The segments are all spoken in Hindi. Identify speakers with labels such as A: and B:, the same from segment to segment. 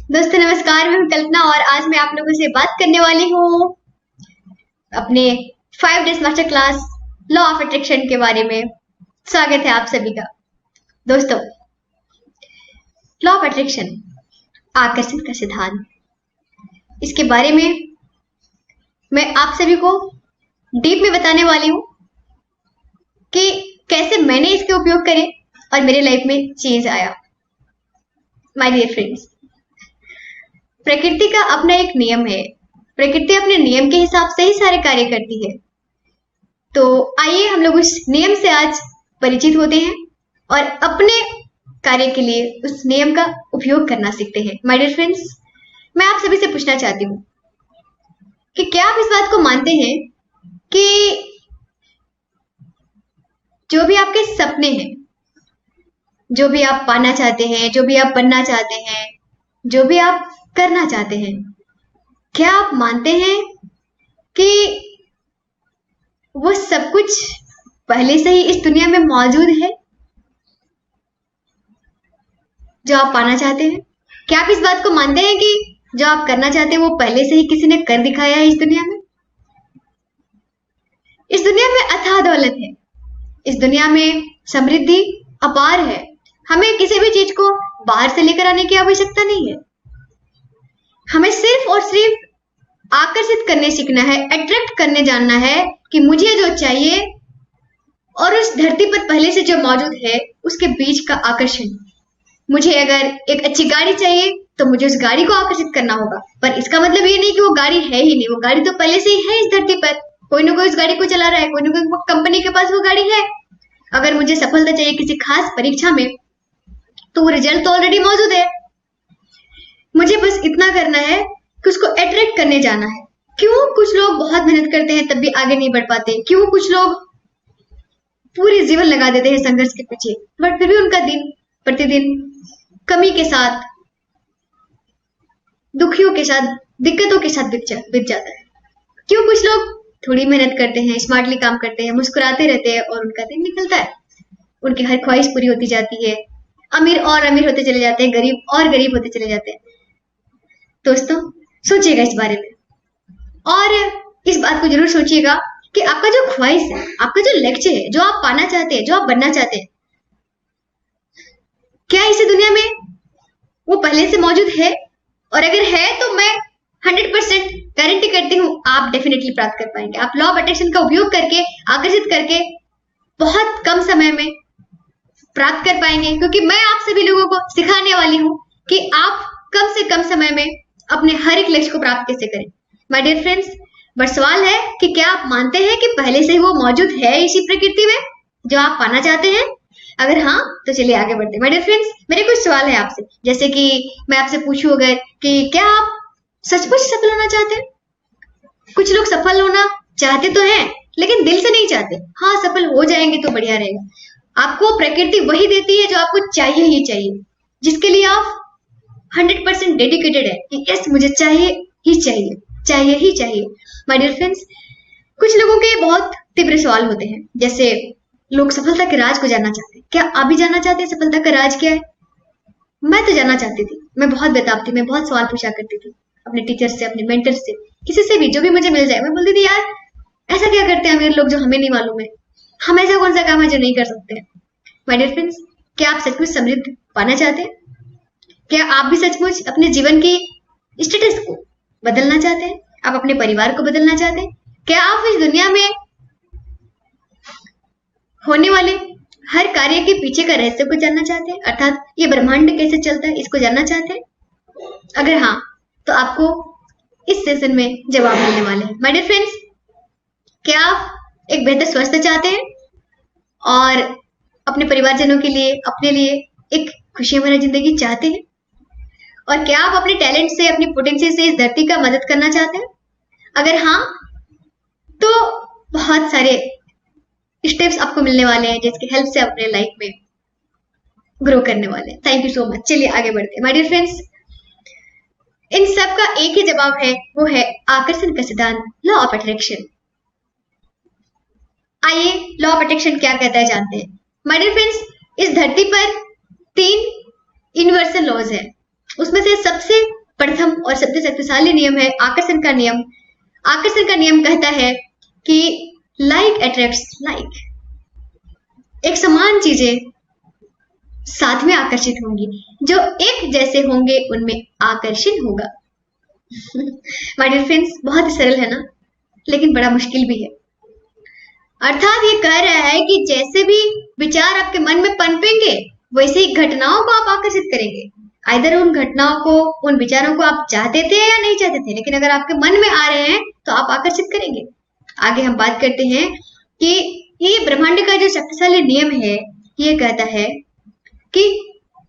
A: दोस्तों नमस्कार, मैं हूं कल्पना और आज मैं आप लोगों से बात करने वाली हूँ अपने 5 days master class law of attraction के बारे में। स्वागत है आप सभी का। दोस्तों, लॉ ऑफ अट्रैक्शन, आकर्षण का सिद्धांत, इसके बारे में मैं आप सभी को डीप में बताने वाली हूँ कि कैसे मैंने इसके उपयोग करे और मेरे लाइफ में चेंज आया। माय डियर फ्रेंड्स, प्रकृति का अपना एक नियम है। प्रकृति अपने नियम के हिसाब से ही सारे कार्य करती है। तो आइए हम लोग उस नियम से आज परिचित होते हैं और अपने कार्य के लिए उस नियम का उपयोग करना सीखते हैं। माय डियर फ्रेंड्स, मैं आप सभी से पूछना चाहती हूँ कि क्या आप इस बात को मानते हैं कि जो भी आपके सपने हैं, जो भी आप पाना चाहते हैं, जो भी आप बनना चाहते हैं, जो भी आप करना चाहते हैं, क्या आप मानते हैं कि वो सब कुछ पहले से ही इस दुनिया में मौजूद है जो आप पाना चाहते हैं? क्या आप इस बात को मानते हैं कि जो आप करना चाहते हैं वो पहले से ही किसी ने कर दिखाया है इस दुनिया में? इस दुनिया में अथाह दौलत है, इस दुनिया में समृद्धि अपार है। हमें किसी भी चीज को बाहर से लेकर आने की आवश्यकता नहीं है। हमें सिर्फ और सिर्फ आकर्षित करने सीखना है, अट्रैक्ट करने जानना है कि मुझे जो चाहिए और उस धरती पर पहले से जो मौजूद है उसके बीच का आकर्षण। मुझे अगर एक अच्छी गाड़ी चाहिए तो मुझे उस गाड़ी को आकर्षित करना होगा, पर इसका मतलब ये नहीं कि वो गाड़ी है ही नहीं। वो गाड़ी तो पहले से ही है इस धरती पर। कोई ना कोई उस गाड़ी को चला रहा है, कोई ना कोई कंपनी के पास वो गाड़ी है। अगर मुझे सफलता चाहिए किसी खास परीक्षा में तो वो रिजल्ट तो ऑलरेडी मौजूद है। मुझे बस इतना करना है कि उसको अट्रैक्ट करने जाना है। क्यों कुछ लोग बहुत मेहनत करते हैं तब भी आगे नहीं बढ़ पाते? क्यों कुछ लोग पूरे जीवन लगा देते हैं संघर्ष के पीछे, बट फिर भी उनका दिन प्रतिदिन कमी के साथ, दुखियों के साथ, दिक्कतों के साथ बीत जाता है? क्यों कुछ लोग थोड़ी मेहनत करते हैं, स्मार्टली काम करते हैं, मुस्कुराते रहते हैं और उनका दिन निकलता है, उनकी हर ख्वाहिश पूरी होती जाती है, अमीर और अमीर होते चले जाते हैं, गरीब और गरीब होते चले जाते हैं। दोस्तों, सोचिएगा इस बारे में और इस बात को जरूर सोचिएगा कि आपका जो ख्वाहिश है, आपका जो लक्ष्य है, जो आप पाना चाहते हैं, जो आप बनना चाहते हैं, क्या इस दुनिया में वो पहले से मौजूद है? और अगर है तो मैं 100% गारंटी करती हूँ आप डेफिनेटली प्राप्त कर पाएंगे। आप लॉ ऑफ अट्रैक्शन का उपयोग करके, आकर्षित करके बहुत कम समय में प्राप्त कर पाएंगे, क्योंकि मैं आप सभी लोगों को सिखाने वाली हूँ कि आप कम से कम समय में अपने हर एक लक्ष्य को प्राप्त कैसे करें। माय डियर फ्रेंड्स, बट सवाल है कि क्या आप मानते हैं कि पहले से ही वो मौजूद है इसी प्रकृति में जो आप पाना चाहते हैं? अगर हाँ तो चलिए आगे बढ़ते हैं। माय डियर फ्रेंड्स, मेरे कुछ सवाल है आपसे, जैसे कि मैं आपसे पूछूं अगर कि क्या आप सचमुच सफल होना चाहते हैं? कुछ लोग सफल होना चाहते तो हैं लेकिन दिल से नहीं चाहते। हाँ, सफल हो जाएंगे तो बढ़िया रहेगा। आपको प्रकृति वही देती है जो आपको चाहिए ही चाहिए, जिसके लिए आप 100% डेडिकेटेड है कि यस मुझे चाहिए ही चाहिए, चाहिए ही चाहिए। माय डियर फ्रेंड्स, कुछ लोगों के बहुत तीव्र सवाल होते हैं, जैसे लोग सफलता के राज को जानना चाहते हैं। क्या आप भी जानना चाहते हैं सफलता का राज क्या है? मैं तो जानना चाहती थी, मैं बहुत बेताब थी, मैं बहुत सवाल पूछा करती थी अपने टीचर से, अपने मेंटर से, किसी से भी, जो भी मुझे मिल जाए। मैं बोलती थी यार ऐसा क्या करते हैं अमीर लोग जो हमें नहीं मालूम है? हम ऐसा कौन सा काम है जो नहीं कर सकते हैं? माय डियर फ्रेंड्स, क्या आप सचमुच समृद्ध पाना चाहते हैं? क्या आप भी सचमुच अपने जीवन की स्टेटस को बदलना चाहते हैं? आप अपने परिवार को बदलना चाहते हैं? क्या आप इस दुनिया में होने वाले हर कार्य के पीछे का रहस्य को जानना चाहते हैं, अर्थात ये ब्रह्मांड कैसे चलता है इसको जानना चाहते हैं? अगर हाँ तो आपको इस सेशन में जवाब मिलने वाले हैं। माय डियर फ्रेंड्स, क्या आप एक बेहतर स्वास्थ्य चाहते हैं और अपने परिवारजनों के लिए, अपने लिए एक खुशी भरा जिंदगी चाहते हैं? और क्या आप अपने टैलेंट से, अपनी पोटेंशियल से इस धरती का मदद करना चाहते हैं? अगर हाँ तो बहुत सारे स्टेप्स आपको मिलने वाले हैं जिसकी हेल्प से अपने लाइफ में ग्रो करने वाले हैं। Thank you so much. चलिए आगे बढ़ते हैं। माय डियर फ्रेंड्स, इन सब का एक ही जवाब है, वो है आकर्षण का सिद्धांत, लॉ ऑफ अट्रैक्शन। आइए लॉ ऑफ अट्रैक्शन क्या कहता है जानते हैं। माय डियर फ्रेंड्स, इस धरती पर 3 यूनिवर्सल लॉज है। उसमें से सबसे प्रथम और सबसे शक्तिशाली नियम है आकर्षण का नियम। आकर्षण का नियम कहता है कि लाइक अट्रैक्ट्स लाइक। एक समान चीजें साथ में आकर्षित होंगी, जो एक जैसे होंगे उनमें आकर्षण होगा। माय डियर फ्रेंड्स, बहुत ही सरल है ना, लेकिन बड़ा मुश्किल भी है। अर्थात ये कह रहा है कि जैसे भी विचार आपके मन में पनपेंगे वैसे ही घटनाओं को आप आकर्षित करेंगे। आइदर उन घटनाओं को, उन विचारों को आप चाहते थे या नहीं चाहते थे, लेकिन अगर आपके मन में आ रहे हैं तो आप आकर्षित करेंगे। आगे हम बात करते हैं कि ये ब्रह्मांड का जो शक्तिशाली नियम है, ये कहता है कि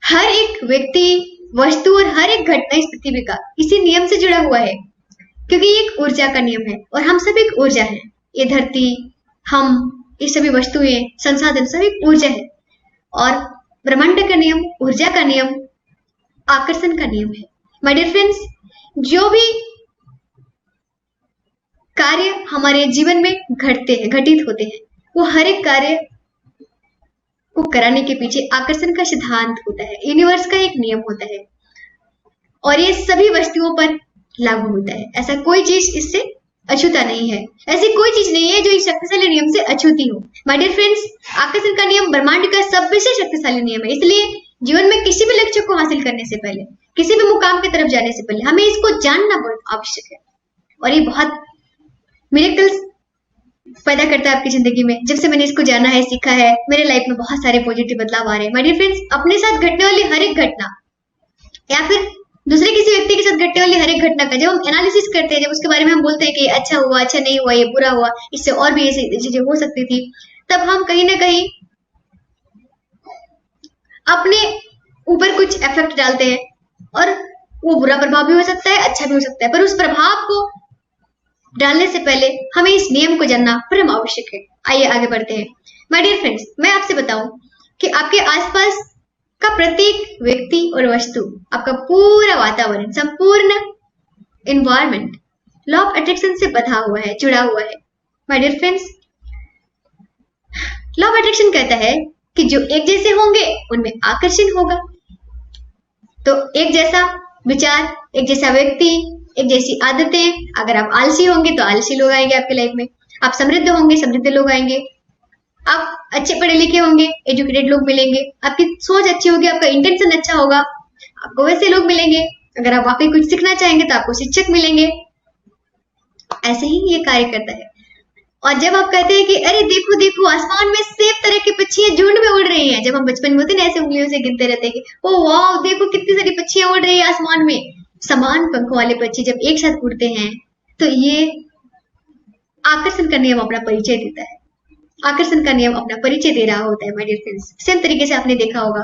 A: हर एक व्यक्ति, वस्तु और हर एक घटना इस पृथ्वी का इसी नियम से जुड़ा हुआ है, क्योंकि ये एक ऊर्जा का नियम है और हम सब एक ऊर्जा है। ये धरती, हम, ये सभी वस्तुएं, संसाधन सब एक ऊर्जा है। और ब्रह्मांड का नियम, ऊर्जा का नियम, आकर्षण का नियम है। माय डियर फ्रेंड्स, जो भी कार्य हमारे जीवन में घटित होते हैं, वो हर एक कार्य को कराने के पीछे आकर्षण का सिद्धांत होता है, यूनिवर्स का एक नियम होता है, और ये सभी वस्तुओं पर लागू होता है। ऐसा कोई चीज इससे अछूता नहीं है, ऐसी कोई चीज नहीं है जो इस शक्तिशाली नियम से अछूती हो। माय डियर फ्रेंड्स, आकर्षण का नियम ब्रह्मांड का सबसे शक्तिशाली नियम है। इसलिए जीवन में किसी भी लक्ष्य को हासिल करने से पहले, किसी भी मुकाम की तरफ जाने से पहले हमें इसको जानना बहुत आवश्यक है, और ये बहुत मिरेकल्स पैदा करता है आपकी जिंदगी में। जब से मैंने इसको जाना है, सीखा है, मेरे लाइफ में बहुत सारे पॉजिटिव बदलाव आ रहे हैं। माय डियर फ्रेंड्स, अपने साथ घटने वाली हर एक घटना या फिर दूसरे किसी व्यक्ति के साथ घटने वाली हर एक घटना का जब हम एनालिसिस करते हैं, जब उसके बारे में हम बोलते हैं कि अच्छा हुआ, अच्छा नहीं हुआ, ये बुरा हुआ, इससे और भी ऐसी चीजें हो सकती थी, तब हम कहीं ना कहीं अपने ऊपर कुछ इफेक्ट डालते हैं, और वो बुरा प्रभाव भी हो सकता है, अच्छा भी हो सकता है। पर उस प्रभाव को डालने से पहले हमें इस नियम को जानना परम आवश्यक है। आइए आगे बढ़ते हैं। माय डियर फ्रेंड्स, मैं आपसे बताऊं कि आपके आसपास का प्रत्येक व्यक्ति और वस्तु, आपका पूरा वातावरण, संपूर्ण एनवायरनमेंट लॉ ऑफ अट्रैक्शन से बंधा हुआ है, जुड़ा हुआ है। My dear friends, law of attraction कहता है कि जो एक जैसे होंगे उनमें आकर्षण होगा। तो एक जैसा विचार, एक जैसा व्यक्ति, एक जैसी आदतें। अगर आप आलसी होंगे तो आलसी लोग आएंगे आपके लाइफ में, आप समृद्ध होंगे, समृद्ध लोग आएंगे, आप अच्छे पढ़े लिखे होंगे, एजुकेटेड लोग मिलेंगे, आपकी सोच अच्छी होगी, आपका इंटेंशन अच्छा होगा, आपको वैसे लोग मिलेंगे। अगर आप वाकई कुछ सीखना चाहेंगे तो आपको शिक्षक मिलेंगे। ऐसे ही ये कार्य करता है। और जब आप कहते हैं कि अरे देखो देखो, आसमान में सेब तरह की पक्षियां झुंड में उड़ रही हैं, जब हम बचपन में होते ना, ऐसे उंगलियों से गिनते रहते हैं कि ओ वाह देखो कितनी सारी पक्षियां उड़ रही है आसमान में। समान पंखों वाले पक्षी जब एक साथ उड़ते हैं तो ये आकर्षण का नियम अपना परिचय देता है, आकर्षण का नियम अपना परिचय दे रहा होता है। माय डियर फ्रेंड्स, सेम तरीके से आपने देखा होगा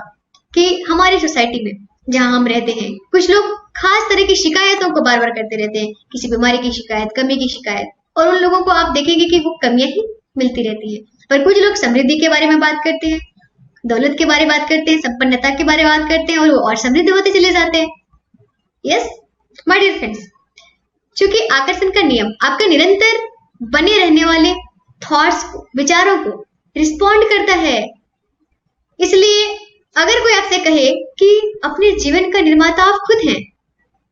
A: कि हमारी सोसाइटी में जहां हम रहते हैं, कुछ लोग खास तरह की शिकायतों को बार बार करते रहते हैं, किसी बीमारी की शिकायत, कमी की शिकायत, और उन लोगों को आप देखेंगे कि वो कमियां ही मिलती रहती है। पर कुछ लोग समृद्धि के बारे में बात करते हैं, दौलत के बारे में बात करते हैं, संपन्नता के बारे में बात करते हैं, और वो और समृद्ध होते चले जाते हैं। यस माय डियर फ्रेंड्स, चूंकि आकर्षण का नियम आपका निरंतर बने रहने वाले थॉट्स को, विचारों को रिस्पॉन्ड करता है, इसलिए अगर कोई आपसे कहे कि अपने जीवन का निर्माता आप खुद हैं,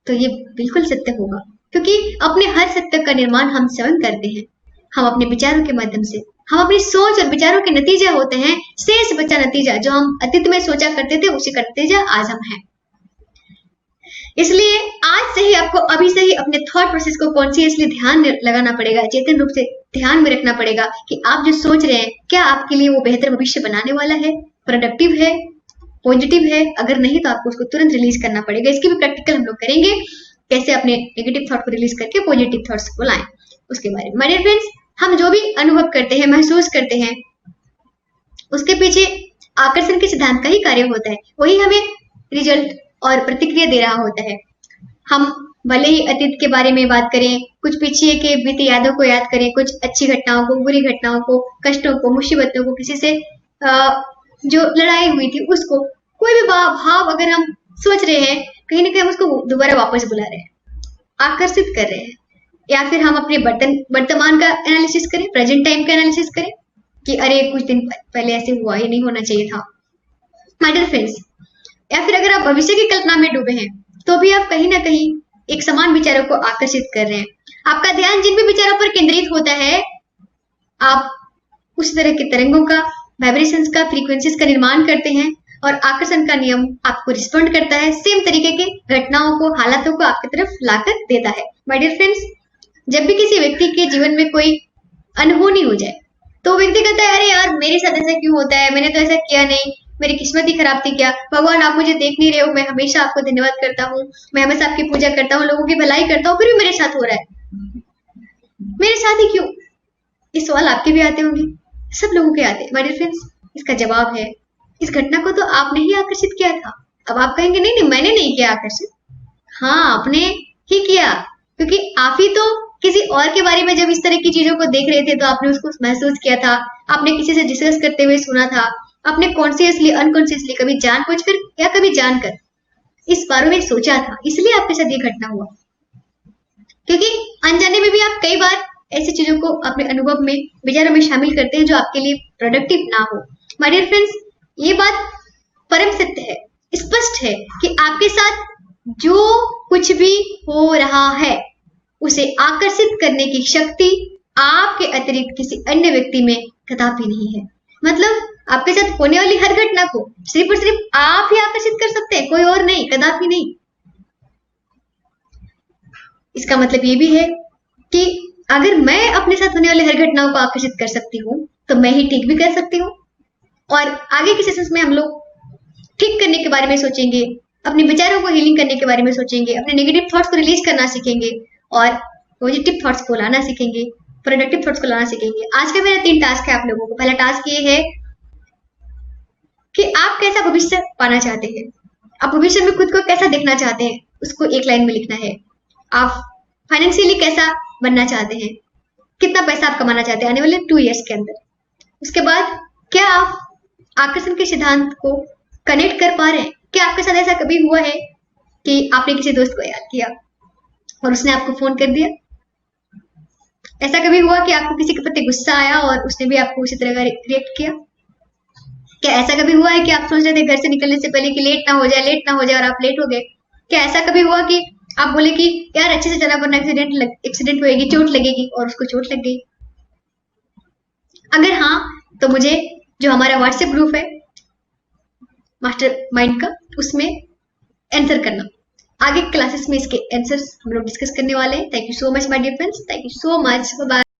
A: तो ये बिल्कुल सत्य होगा, क्योंकि अपने हर सत्य का निर्माण हम स्वयं करते हैं। हम अपने विचारों के माध्यम से, हम अपनी सोच और विचारों के नतीजे होते हैं। शेष बचा नतीजा जो हम अतीत में सोचा करते थे, उसी का नतीजा आज हम हैं। इसलिए आज से ही आपको, अभी से ही अपने थॉट प्रोसेस को कॉन्शियसली ध्यान लगाना पड़ेगा, चेतन रूप से ध्यान में रखना पड़ेगा कि आप जो सोच रहे हैं क्या आपके लिए वो बेहतर भविष्य बनाने वाला है, प्रोडक्टिव है, पॉजिटिव है। अगर नहीं तो आपको उसको तुरंत रिलीज करना पड़ेगा। इसकी भी प्रैक्टिकल हम लोग करेंगे, कैसे अपने नेगेटिव थॉट को रिलीज करके पॉजिटिव थॉट्स को लाएं, उसके बारे में। माय डियर फ्रेंड्स, हम जो भी अनुभव करते हैं, महसूस करते हैं, उसके पीछे आकर्षण के सिद्धांत का ही कार्य होता है। वही हमें रिजल्ट और प्रतिक्रिया दे रहा होता है। हम भले ही अतीत के बारे में बात करें, कुछ पीछे के बीती यादों को याद करें, कुछ अच्छी घटनाओं को, बुरी घटनाओं को, कष्टों को, मुसीबतों को, किसी से जो लड़ाई हुई थी उसको, कोई भी भाव अगर हम सोच रहे हैं, कहीं ना कहीं हम उसको दोबारा वापस बुला रहे हैं, आकर्षित कर रहे हैं। या फिर हम अपने वर्तमान का एनालिसिस करें, प्रेजेंट टाइम का एनालिसिस करें कि अरे कुछ दिन पहले ऐसे हुआ, ये नहीं होना चाहिए था। माय डियर फ्रेंड्स, या फिर अगर आप भविष्य की कल्पना में डूबे हैं तो भी आप कहीं ना कहीं एक समान विचारों को आकर्षित कर रहे हैं। आपका ध्यान जिन भी विचारों पर केंद्रित होता है, आप उस तरह के तरंगों का, वाइब्रेशंस का, फ्रीक्वेंसीज का निर्माण करते हैं और आकर्षण का नियम आपको रिस्पॉन्ड करता है, सेम तरीके के घटनाओं को, हालातों को आपकी तरफ लाकर देता है। माय डियर फ्रेंड्स, जब भी किसी व्यक्ति के जीवन में कोई अनहोनी हो जाए तो व्यक्ति कहता है, अरे यार मेरे साथ ऐसा क्यों होता है, मैंने तो ऐसा किया नहीं, मेरी किस्मत ही खराब थी क्या, भगवान आप मुझे देख नहीं रहे हो, मैं हमेशा आपको धन्यवाद करता हूँ, मैं हमेशा आपकी पूजा करता हूँ, लोगों की भलाई करता हूँ, फिर भी मेरे साथ हो रहा है, मेरे साथ ही क्यों? ये सवाल आपके भी आते होंगे, सब लोगों के आते हैं। माय डियर फ्रेंड्स, इसका जवाब है, इस घटना को तो आपने ही आकर्षित किया था। अब आप कहेंगे नहीं नहीं मैंने नहीं किया आकर्षित। हाँ, आपने ही किया, क्योंकि आप ही तो किसी और के बारे में जब इस तरह की चीजों को देख रहे थे तो आपने उसको महसूस किया था, आपने किसी से डिस्कस करते हुए सुना था, आपने कॉन्शियसली, अनकॉन्शियसली, कभी जानबूझकर या कभी जानकर इस बारे में सोचा था, इसलिए आपके साथ ये घटना हुआ। क्योंकि अनजाने में भी आप कई बार ऐसी चीजों को अपने अनुभव में, विचारों में शामिल करते हैं जो आपके लिए प्रोडक्टिव ना हो। माय डियर फ्रेंड्स, ये बात परम सत्य है, स्पष्ट है कि आपके साथ जो कुछ भी हो रहा है उसे आकर्षित करने की शक्ति आपके अतिरिक्त किसी अन्य व्यक्ति में कदापि नहीं है। मतलब आपके साथ होने वाली हर घटना को सिर्फ और सिर्फ आप ही आकर्षित कर सकते हैं, कोई और नहीं, कदापि नहीं। इसका मतलब ये भी है कि अगर मैं अपने साथ होने वाली हर घटनाओं को आकर्षित कर सकती हूँ तो मैं ही ठीक भी कर सकती हूँ। और आगे के सेशंस में हम लोग ठीक करने के बारे में सोचेंगे, अपने विचारों को हीलिंग करने के बारे में सोचेंगे, अपने नेगेटिव थॉट्स को रिलीज करना सीखेंगे और पॉजिटिव थॉट्स को लाना सीखेंगे, प्रोडक्टिव थॉट्स को लाना सीखेंगे। आज का मेरा 3 टास्क है आप लोगों को। पहला टास्क ये है कि आप कैसा भविष्य पाना चाहते हैं, आप भविष्य में खुद को कैसा देखना चाहते हैं, उसको एक लाइन में लिखना है। आप फाइनेंशियली कैसा बनना चाहते हैं, कितना पैसा आप कमाना चाहते हैं आने वाले 2 इयर्स के अंदर। उसके बाद क्या आप आकर्षण के सिद्धांत को कनेक्ट कर पा रहे हैं? क्या आपके साथ ऐसा कभी हुआ है कि आपने किसी दोस्त को याद किया और उसने आपको फोन कर दिया? ऐसा कभी हुआ कि आपको किसी के प्रति गुस्सा आया और उसने भी आपको उसी तरह का रिएक्ट किया? क्या ऐसा कभी हुआ है कि आप सोच रहे थे घर से निकलने से पहले कि लेट ना हो जाए और आप लेट हो गए? क्या ऐसा कभी हुआ कि आप बोले कि यार अच्छे से चला वरना एक्सीडेंट होएगी, चोट लगेगी, और उसको चोट लग गई? अगर हाँ, तो मुझे जो हमारा व्हाट्सएप ग्रुप है मास्टर माइंड का, उसमें आंसर करना। आगे क्लासेस में इसके आंसर्स हम लोग डिस्कस करने वाले हैं। Thank you so much my dear friends, thank you so much, bye bye.